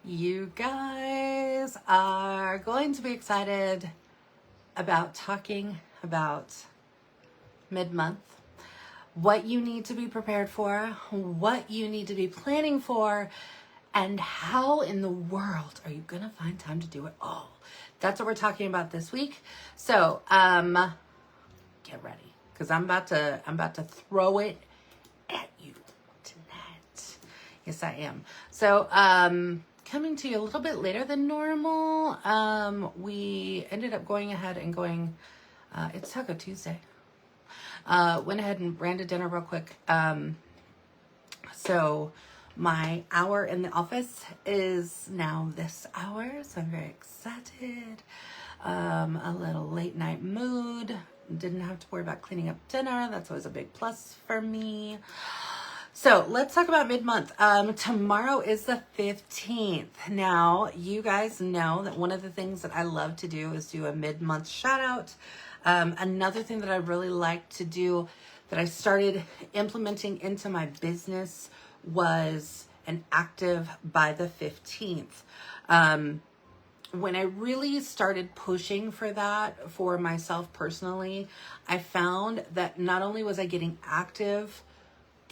You guys are going to be excited about talking about mid-month, what you need to be prepared for, what you need to be planning for, and how in the world are you gonna find time to do it all? That's what we're talking about this week. So get ready, because I'm about to throw it at you tonight. Yes, I am. So coming to you a little bit later than normal. We ended up going ahead and going, it's Taco Tuesday. Went ahead and ran to dinner real quick. So my hour in the office is now this hour, so I'm very excited. A little late night mood. Didn't have to worry about cleaning up dinner. That's always a big plus for me. So let's talk about mid-month. Tomorrow is the 15th. Now, you guys know that one of the things that I love to do is do a mid-month shout out. Another thing that I really like to do that I started implementing into my business was an active by the 15th. When I really started pushing for that for myself personally, I found that not only was I getting active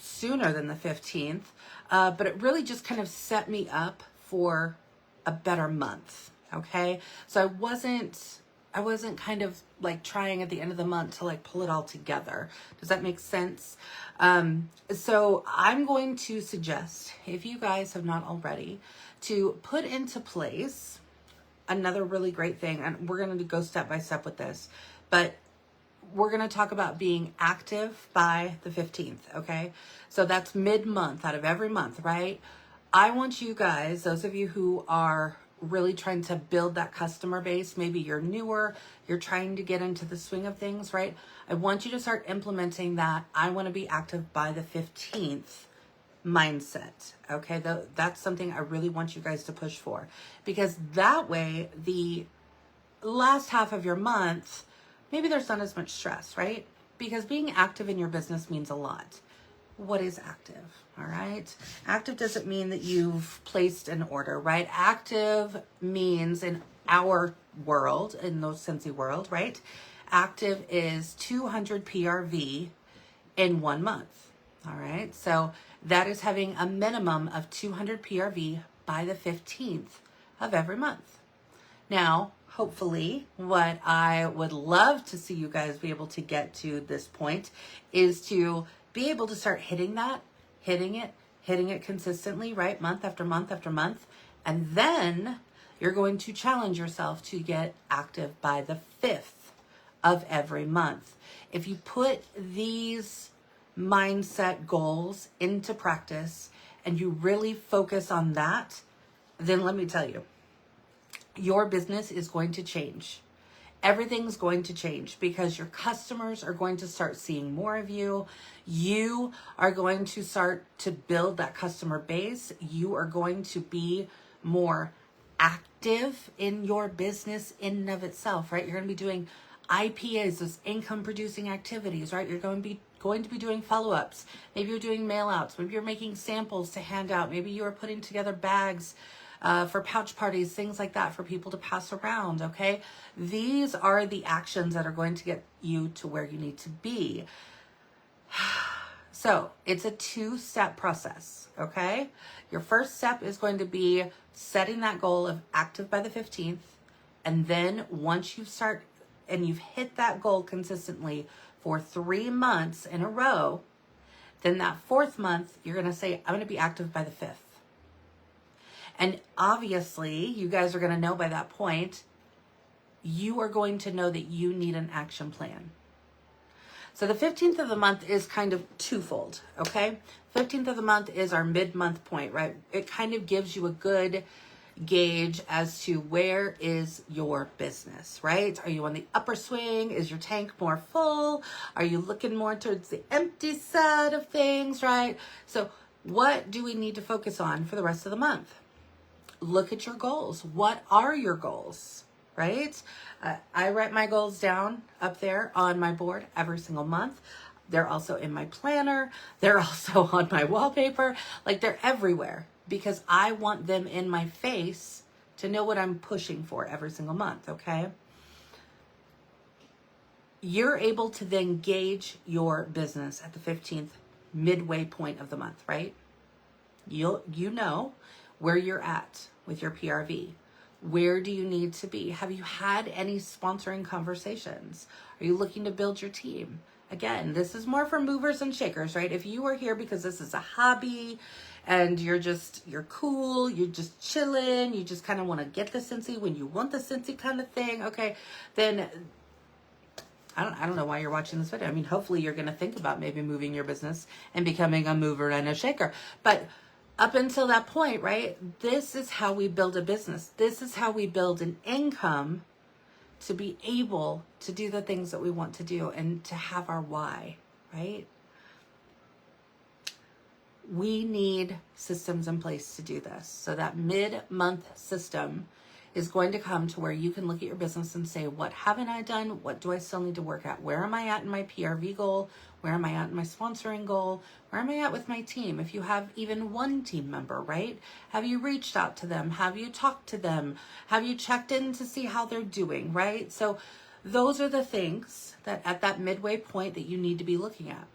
sooner than the 15th, but it really just kind of set me up for a better month. Okay. So I wasn't kind of like trying at the end of the month to like pull it all together. Does that make sense? So I'm going to suggest, if you guys have not already, to put into place another really great thing. And we're going to go step by step with this, but we're going to talk about being active by the 15th. Okay. So that's mid-month out of every month, right? I want you guys, those of you who are really trying to build that customer base, maybe you're newer, you're trying to get into the swing of things, right? I want you to start implementing that I want to be active by the 15th mindset. Okay. That's something I really want you guys to push for, because that way the last half of your month, maybe there's not as much stress, right? Because being active in your business means a lot. What is active? All right. Active doesn't mean that you've placed an order, right? Active means in our world, in the Scentsy world, right? Active is 200 PRV in 1 month. All right. So that is having a minimum of 200 PRV by the 15th of every month. Now, hopefully, what I would love to see you guys be able to get to this point is to be able to start hitting it consistently, right? Month after month after month. And then you're going to challenge yourself to get active by the 5th of every month. If you put these mindset goals into practice and you really focus on that, then let me tell you, your business is going to change. Everything's going to change because your customers are going to start seeing more of you. You are going to start to build that customer base. You are going to be more active in your business in and of itself, right? You're going to be doing IPAs, those income producing activities, right? You're going to be doing follow-ups. Maybe you're doing mail outs. Maybe you're making samples to hand out. Maybe you are putting together bags for pouch parties, things like that for people to pass around, okay? These are the actions that are going to get you to where you need to be. So it's a 2-step process, okay? Your first step is going to be setting that goal of active by the 15th. And then once you start and you've hit that goal consistently for 3 months in a row, then that 4th month, you're going to say, I'm going to be active by the 5th. And obviously, you guys are going to know by that point, you are going to know that you need an action plan. So the 15th of the month is kind of twofold, okay? 15th of the month is our mid-month point, right? It kind of gives you a good gauge as to where is your business, right? Are you on the upper swing? Is your tank more full? Are you looking more towards the empty side of things, right? So what do we need to focus on for the rest of the month? Look at your goals. What are your goals, right? I write my goals down up there on my board every single month. They're also in my planner. They're also on my wallpaper. Like, they're everywhere because I want them in my face to know what I'm pushing for every single month, okay? You're able to then gauge your business at the 15th midway point of the month, right? You know where you're at with your PRV. Where do you need to be? Have you had any sponsoring conversations? Are you looking to build your team? Again, this is more for movers and shakers, right? If you are here because this is a hobby and you're cool, you're just chilling, you just kind of want to get the Scentsy when you want the Scentsy kind of thing, okay, then I don't know why you're watching this video. I mean, hopefully you're going to think about maybe moving your business and becoming a mover and a shaker. But up until that point, right, this is how we build a business. This is how we build an income to be able to do the things that we want to do and to have our why, right? We need systems in place to do this. So that mid-month system is going to come to where you can look at your business and say, what haven't I done? What do I still need to work at? Where am I at in my PRV goal? Where am I at in my sponsoring goal? Where am I at with my team? If you have even one team member, right? Have you reached out to them? Have you talked to them? Have you checked in to see how they're doing, right? So those are the things that at that midway point that you need to be looking at.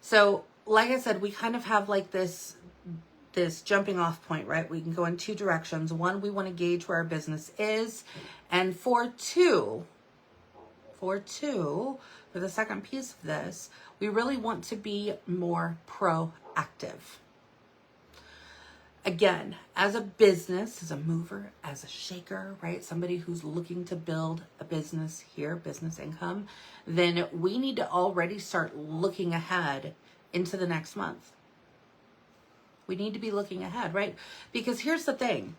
So like I said, we kind of have like this jumping off point, right? We can go in two directions. One, we want to gauge where our business is. And for the second piece of this, we really want to be more proactive. Again, as a business, as a mover, as a shaker, right? Somebody who's looking to build a business here, business income, then we need to already start looking ahead into the next month. We need to be looking ahead, right? Because here's the thing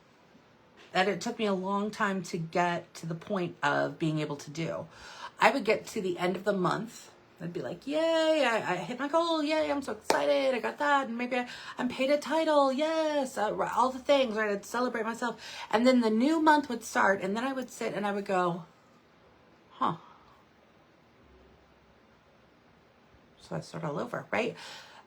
that it took me a long time to get to the point of being able to do. I would get to the end of the month. I'd be like, yay, I hit my goal. Yay, I'm so excited. I got that. And maybe I'm paid a title. Yes, all the things, right? I'd celebrate myself. And then the new month would start. And then I would sit and I would go, huh. So I start all over, right?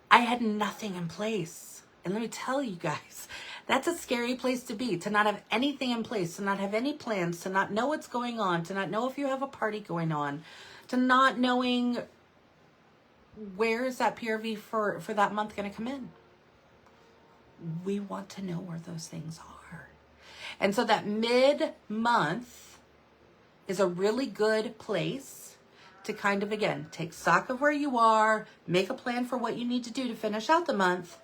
I had nothing in place. And let me tell you guys, that's a scary place to be, to not have anything in place, to not have any plans, to not know what's going on, to not know if you have a party going on, to not knowing where is that PRV for that month going to come in. We want to know where those things are. And so that mid-month is a really good place to kind of, again, take stock of where you are, make a plan for what you need to do to finish out the month,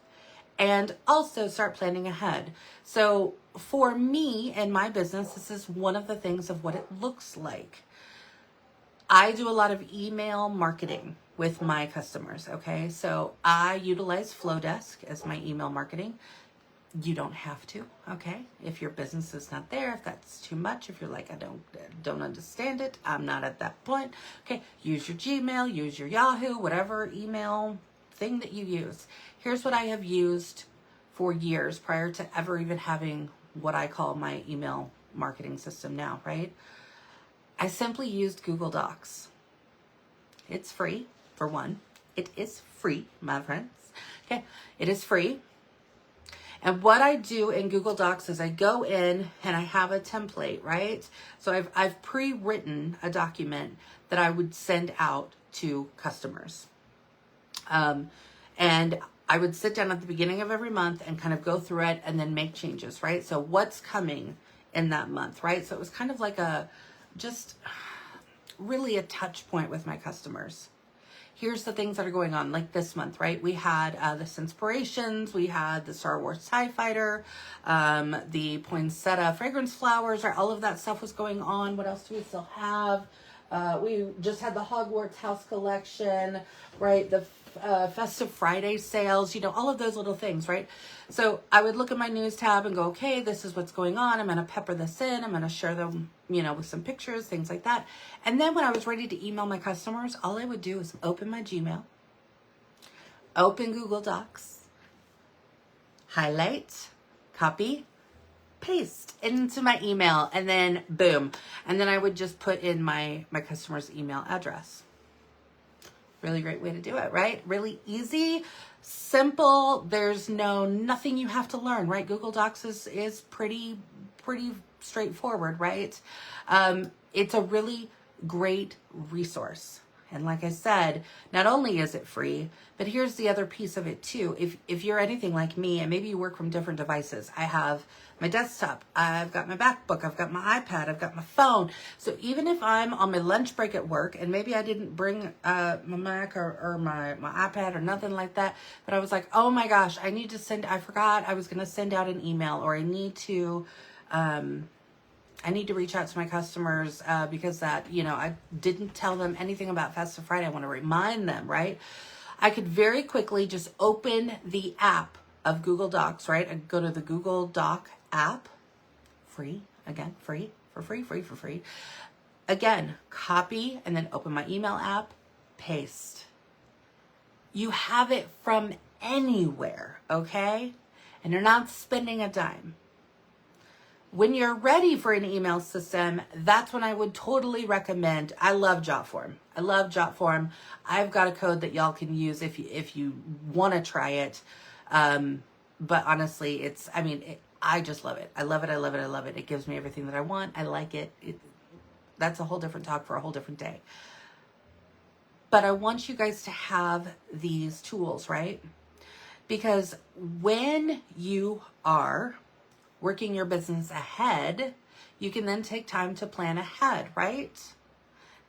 and also start planning ahead. So for me and my business, this is one of the things of what it looks like. I do a lot of email marketing with my customers, okay? So I utilize Flowdesk as my email marketing. You don't have to, okay? If your business is not there, if that's too much, if you're like, I don't understand it, I'm not at that point, okay? Use your Gmail, use your Yahoo, whatever email thing that you use. Here's what I have used for years prior to ever even having what I call my email marketing system now, right? I simply used Google Docs. It's free, for one. It is free, my friends. Okay, it is free. And what I do in Google Docs is I go in and I have a template, right? So I've pre-written a document that I would send out to customers. And I would sit down at the beginning of every month and kind of go through it and then make changes, right? So what's coming in that month, right? So it was kind of like just really a touch point with my customers. Here's the things that are going on, like this month, right? We had the Scenspirations, we had the Star Wars TIE Fighter, the poinsettia fragrance flowers, right? All of that stuff was going on. What else do we still have? We just had the Hogwarts House collection, right? The Festive Friday sales, all of those little things, right? So I would look at my news tab and go, okay, this is what's going on. I'm going to pepper this in. I'm going to share them, with some pictures, things like that. And then when I was ready to email my customers, all I would do is open my Gmail, open Google Docs, highlight, copy, paste into my email, and then boom. And then I would just put in my customer's email address. Really great way to do it, right? Really easy, simple. There's nothing you have to learn, right? Google Docs is pretty straightforward, right? It's a really great resource. And like I said, not only is it free, but here's the other piece of it too. If you're anything like me, and maybe you work from different devices, I have my desktop, I've got my MacBook, I've got my iPad, I've got my phone. So even if I'm on my lunch break at work and maybe I didn't bring my Mac or my iPad or nothing like that, but I was like, oh my gosh, I forgot I was going to send out an email, or I need to reach out to my customers because that, I didn't tell them anything about Festive Friday. I want to remind them, right? I could very quickly just open the app of Google Docs, right? I go to the Google Doc app, free, again, free. Again, copy and then open my email app, paste. You have it from anywhere, okay? And you're not spending a dime. When you're ready for an email system, that's when I would totally recommend. I love Jotform. I've got a code that y'all can use if you want to try it. But honestly, I just love it. I love it. It gives me everything that I want. I like it. That's a whole different talk for a whole different day. But I want you guys to have these tools, right? Because when you are working your business ahead, you can then take time to plan ahead, right?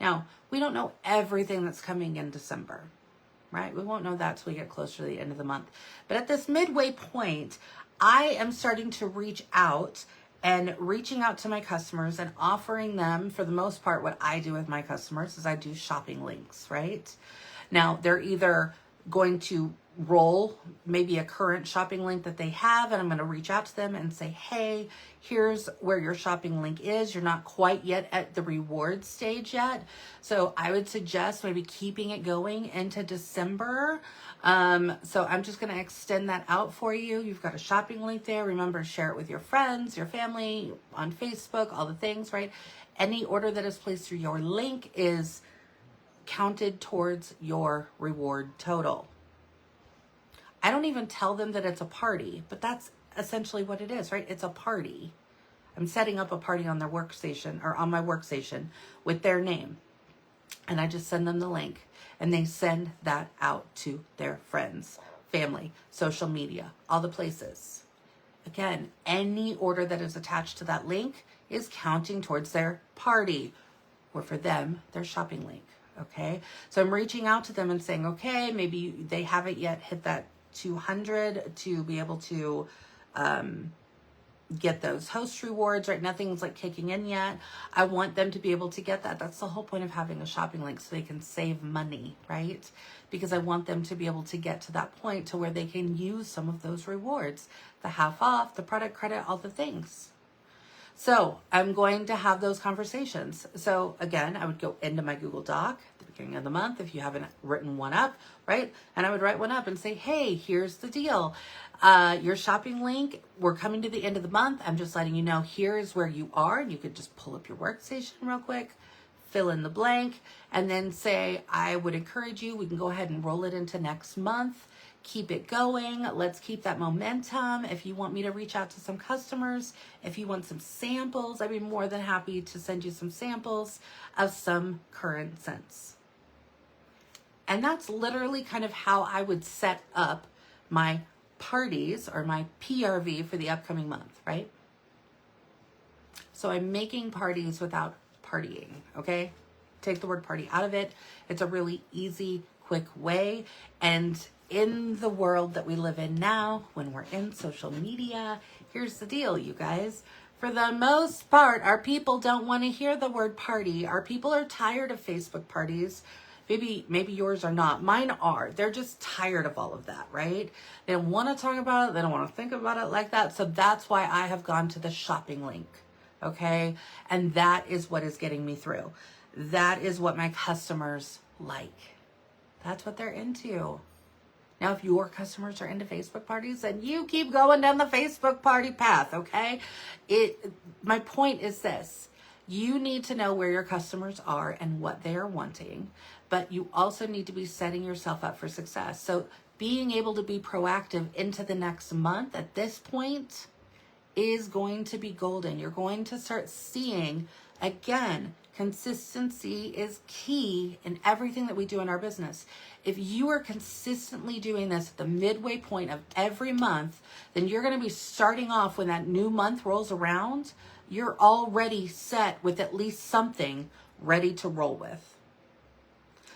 Now, we don't know everything that's coming in December, right? We won't know that till we get closer to the end of the month. But at this midway point, I am starting to reaching out to my customers and offering them, for the most part, what I do with my customers is I do shopping links, right? Now, they're either going to roll maybe a current shopping link that they have, and I'm going to reach out to them and say, hey, here's where your shopping link is. You're not quite yet at the reward stage yet. So I would suggest maybe keeping it going into December. So I'm just going to extend that out for you. You've got a shopping link there. Remember, share it with your friends, your family, on Facebook, all the things, right? Any order that is placed through your link is counted towards your reward total. I don't even tell them that it's a party, but that's essentially what it is, right? It's a party. I'm setting up a party on their workstation, or on my workstation, with their name. And I just send them the link, and they send that out to their friends, family, social media, all the places. Again, any order that is attached to that link is counting towards their party, or for them, their shopping link. Okay, so I'm reaching out to them and saying, okay, maybe they haven't yet hit that 200 to be able to get those host rewards, right? Nothing's like kicking in yet. I want them to be able to get that. That's the whole point of having a shopping link, so they can save money, right? Because I want them to be able to get to that point to where they can use some of those rewards, the half off, the product credit, all the things. So I'm going to have those conversations. So again, I would go into my Google Doc at the beginning of the month if you haven't written one up, right? And I would write one up and say, hey, here's the deal. Your shopping link, we're coming to the end of the month. I'm just letting you know, here's where you are. And you could just pull up your workstation real quick, fill in the blank, and then say, I would encourage you, we can go ahead and roll it into next month. Keep it going. Let's keep that momentum. If you want me to reach out to some customers, if you want some samples, I'd be more than happy to send you some samples of some current scents. And that's literally kind of how I would set up my parties, or my PRV for the upcoming month, right? So I'm making parties without partying, okay? Take the word party out of it. It's a really easy, quick way. And in the world that we live in now, when we're in social media, here's the deal, you guys. For the most part, our people don't want to hear the word party. Our people are tired of Facebook parties. Maybe yours are not. Mine are. They're just tired of all of that, right? They don't want to talk about it. They don't want to think about it like that. So that's why I have gone to the shopping link, okay? And that is what is getting me through. That is what my customers like. That's what they're into. Now, if your customers are into Facebook parties, then you keep going down the Facebook party path, okay? My point is this. You need to know where your customers are and what they are wanting, but you also need to be setting yourself up for success. So being able to be proactive into the next month at this point is going to be golden. You're going to start seeing, again, consistency is key in everything that we do in our business. If you are consistently doing this at the midway point of every month, then you're going to be starting off when that new month rolls around. You're already set with at least something ready to roll with.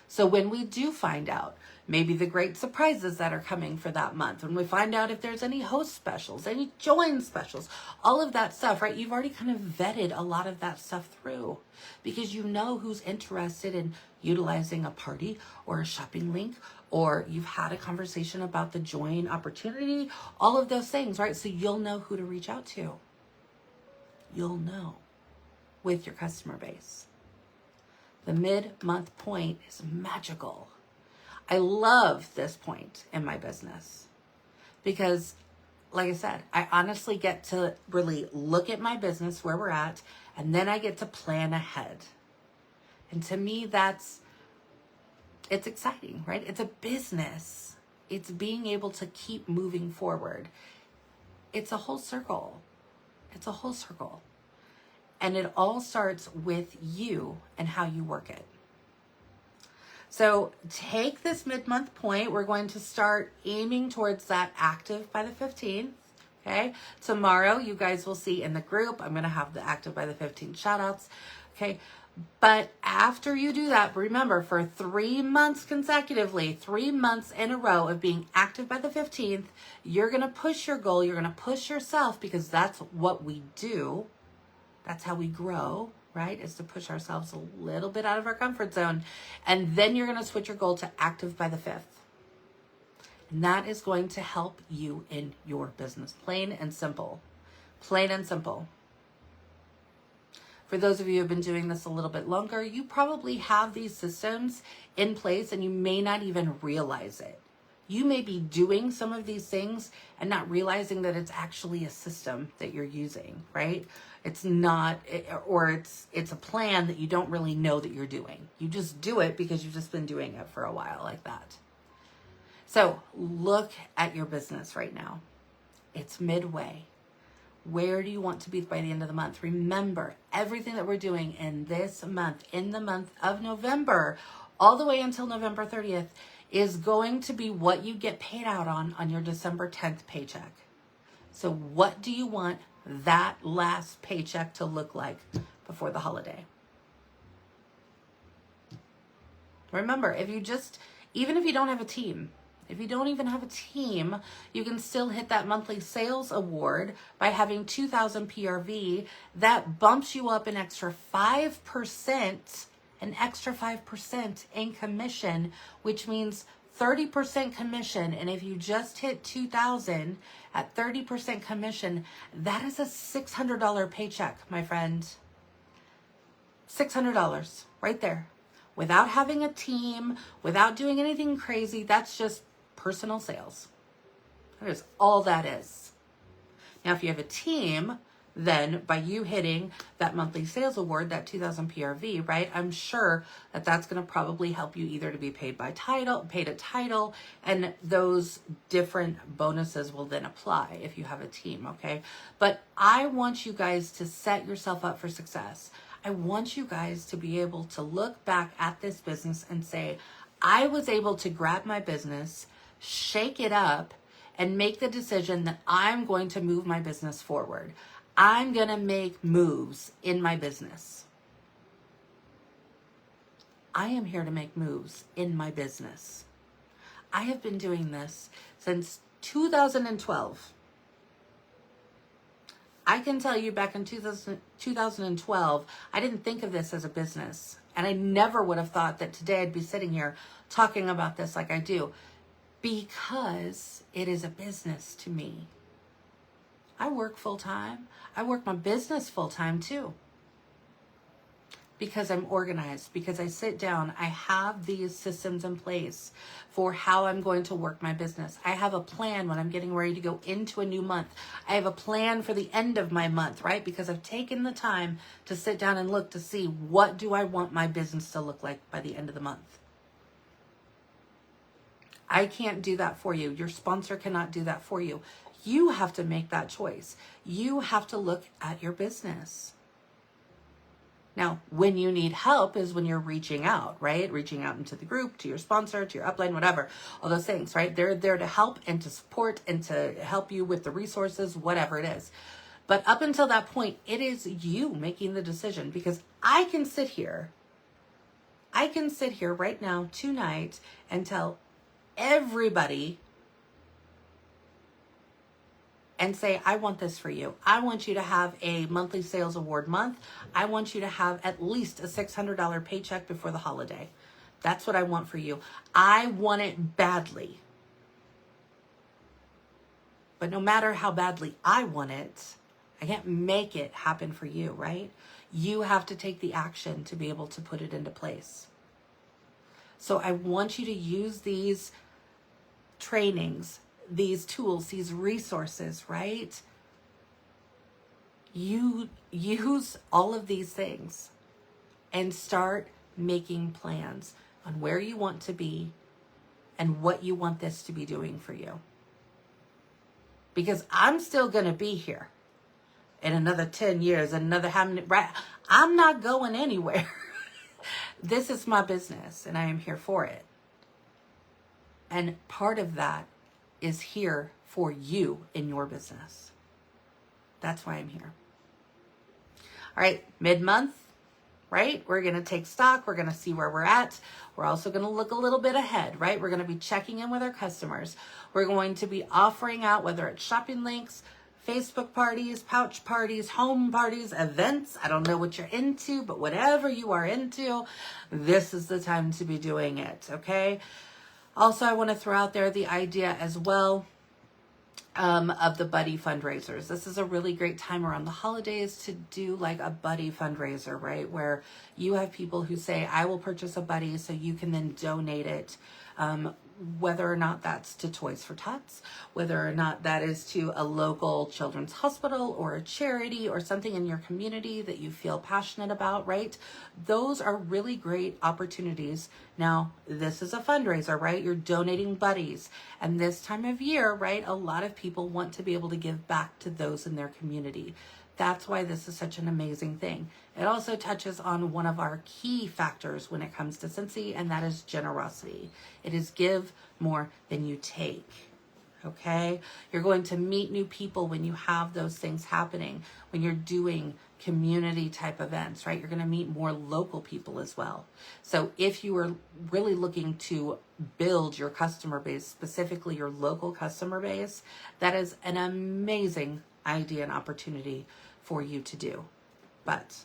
So when we do find out, maybe the great surprises that are coming for that month, when we find out if there's any host specials, any join specials, all of that stuff, right? You've already kind of vetted a lot of that stuff through because you know who's interested in utilizing a party or a shopping link, or you've had a conversation about the join opportunity, all of those things, right? So you'll know who to reach out to. You'll know with your customer base. The mid-month point is magical. I love this point in my business because, like I said, I honestly get to really look at my business, where we're at, and then I get to plan ahead. And to me, it's exciting, right? It's a business. It's being able to keep moving forward. It's a whole circle. It's a whole circle. And it all starts with you and how you work it. So take this mid-month point. We're going to start aiming towards that active by the 15th. Okay. Tomorrow, you guys will see in the group, I'm going to have the active by the 15th shout outs. Okay. But after you do that, remember, for 3 months consecutively, 3 months in a row of being active by the 15th, you're going to push your goal. You're going to push yourself because that's what we do. That's how we grow, right? Is to push ourselves a little bit out of our comfort zone. And then you're going to switch your goal to active by the 5th. And that is going to help you in your business. Plain and simple. Plain and simple. For those of you who have been doing this a little bit longer, you probably have these systems in place and you may not even realize it. You may be doing some of these things and not realizing that it's actually a system that you're using, right? It's not, or it's a plan that you don't really know that you're doing. You just do it because you've just been doing it for a while like that. So look at your business right now. It's midway. Where do you want to be by the end of the month? Remember, everything that we're doing in this month, in the month of November, all the way until November 30th, is going to be what you get paid out on your December 10th paycheck. So what do you want that last paycheck to look like before the holiday? Remember, even if you don't have a team, if you don't even have a team, you can still hit that monthly sales award by having 2,000 PRV. That bumps you up an extra 5%, in commission, which means 30% commission. And if you just hit 2,000 at 30% commission, that is a $600 paycheck, my friend. $600 right there. Without having a team, without doing anything crazy, that's just personal sales. That is all that is. Now, if you have a team, then by you hitting that monthly sales award, that 2,000 PRV, right? I'm sure that that's going to probably help you either to be paid a title, and those different bonuses will then apply if you have a team, okay? But I want you guys to set yourself up for success. I want you guys to be able to look back at this business and say, I was able to grab my business, shake it up, and make the decision that I'm going to move my business forward. I'm going to make moves in my business. I am here to make moves in my business. I have been doing this since 2012. I can tell you back in 2012, I didn't think of this as a business. And I never would have thought that today I'd be sitting here talking about this like I do, because it is a business to me. I work full time. I work my business full time too. Because I'm organized, because I sit down, I have these systems in place for how I'm going to work my business. I have a plan when I'm getting ready to go into a new month. I have a plan for the end of my month, right? Because I've taken the time to sit down and look to see, what do I want my business to look like by the end of the month? I can't do that for you. Your sponsor cannot do that for you. You have to make that choice. You have to look at your business. Now, when you need help is when you're reaching out, right? Reaching out into the group, to your sponsor, to your upline, whatever, all those things, right? They're there to help and to support and to help you with the resources, whatever it is. But up until that point, it is you making the decision, because I can sit here right now tonight and tell everybody and say, I want this for you. I want you to have a monthly sales award month. I want you to have at least a $600 paycheck before the holiday. That's what I want for you. I want it badly. But no matter how badly I want it, I can't make it happen for you, right? You have to take the action to be able to put it into place. So I want you to use these trainings, these tools, these resources, right? You use all of these things and start making plans on where you want to be and what you want this to be doing for you. Because I'm still going to be here in another 10 years, another how many, right? I'm not going anywhere. This is my business and I am here for it. And part of that is here for you in your business. That's why I'm here. All right, mid-month, right? We're going to take stock. We're going to see where we're at. We're also going to look a little bit ahead, right? We're going to be checking in with our customers. We're going to be offering out, whether it's shopping links, Facebook parties, pouch parties, home parties, events. I don't know what you're into, but whatever you are into, this is the time to be doing it, okay? Also, I want to throw out there the idea as well of the buddy fundraisers. This is a really great time around the holidays to do like a buddy fundraiser, right? Where you have people who say, I will purchase a buddy so you can then donate it. Whether or not that's to Toys for Tots, whether or not that is to a local children's hospital or a charity or something in your community that you feel passionate about, right? Those are really great opportunities. Now, this is a fundraiser, right? You're donating buddies. And this time of year, right, a lot of people want to be able to give back to those in their community. That's why this is such an amazing thing. It also touches on one of our key factors when it comes to Scentsy, and that is generosity. It is give more than you take, okay? You're going to meet new people when you have those things happening, when you're doing community type events, right? You're going to meet more local people as well. So if you are really looking to build your customer base, specifically your local customer base, that is an amazing idea and opportunity for you to do. But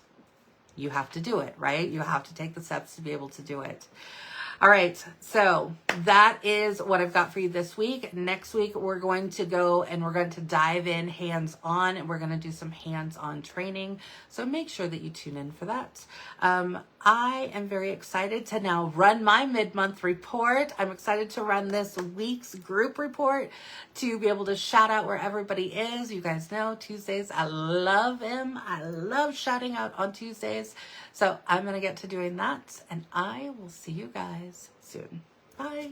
you have to do it, right? You have to take the steps to be able to do it. All right, so that is what I've got for you this week. Next week, we're going to go and we're going to dive in hands-on, and we're going to do some hands-on training. So make sure that you tune in for that. I am very excited to now run my mid-month report. I'm excited to run this week's group report to be able to shout out where everybody is. You guys know Tuesdays, I love them. I love shouting out on Tuesdays. So I'm going to get to doing that, and I will see you guys soon. Bye.